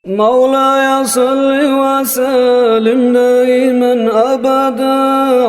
مولاي صل وسلم دائما أبدا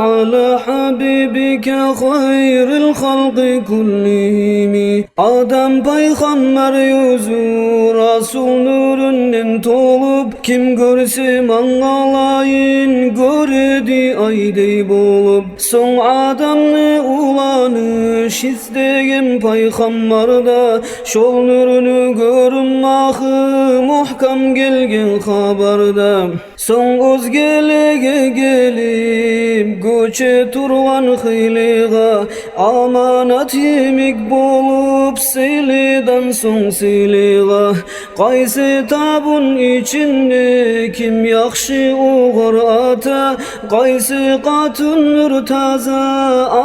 على حبيبك خير الخلق كلهم. Adam peygamber yüzü Resul nurundan tolup, kim görse mangalayın göredi ayday bolup. Son adamны ulanış isteyen peygamberda şol nurunu görünmahı muhkam gelgen habarda. Son özgelige gelip göçe turgan hıyliga amanat yemik bolup silidan son siliga. Qaysi tabun içinde kim yakşı uğur ata, qaysi katun nur taza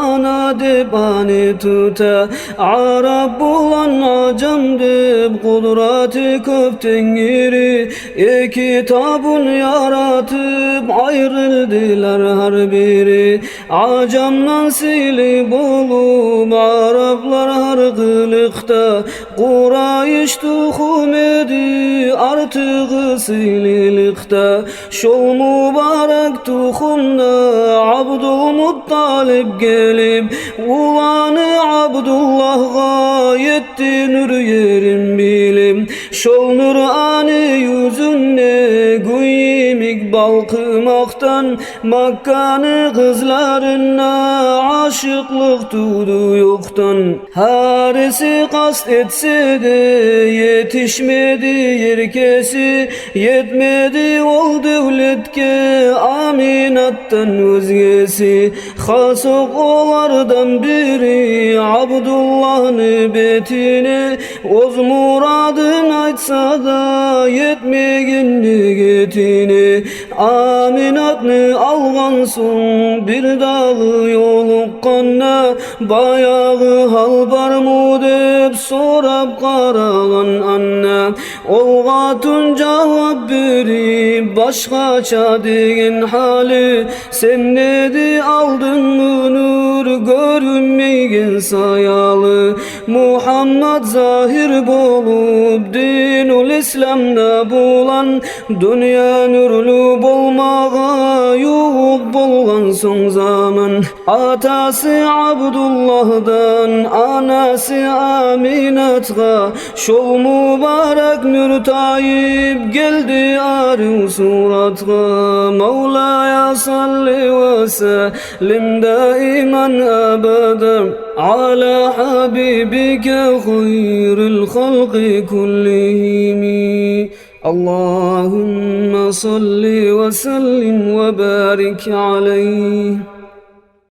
ana deb ani tuta. Arab bulan acam deb kudrati köpten iri, iki tabun yaratıp ayrıldılar her biri. Acamdan silip olup Araplar her kılıkta, Kurayş tuhum edi artığı sililikta. Şol mübarek tuhumda Abdülmuttalip gelip ulanı Abdullah'a yetti nur yerim bilim. Şol nurani yüzünde güyimik balkımaktan Makkanı kızlarına aşıklık tudu yoktan. Harisi kast etse de yetişmedi yerkesi, yetmedi ol devletke Aminat'tan özgesi. Hasok olardan biri Abdullah nöbetine, oz muradın aytsa da yetmegin nigetine. Aminat'ni algan son bir dağı yoluqqanna, bayağı hal bar mu deb sorap karagan anna. Olgatun cevap berip başkaça degen hali, sen dedi aldın mı nur görünmegen sayalı. Muhammed zahir bolup dinul İslam'da bulan, dünya nurlu bolmağa yuğup bolgan son zaman. Atası Abdullah'dan anası Aminat'a, şol mübarek nur tayip geldi arı surat'a. Mevlaya salli ve sellim daiman abada ala habibike hayril halqi kullihim. Allahümme salli ve sellim ve barik aleyh.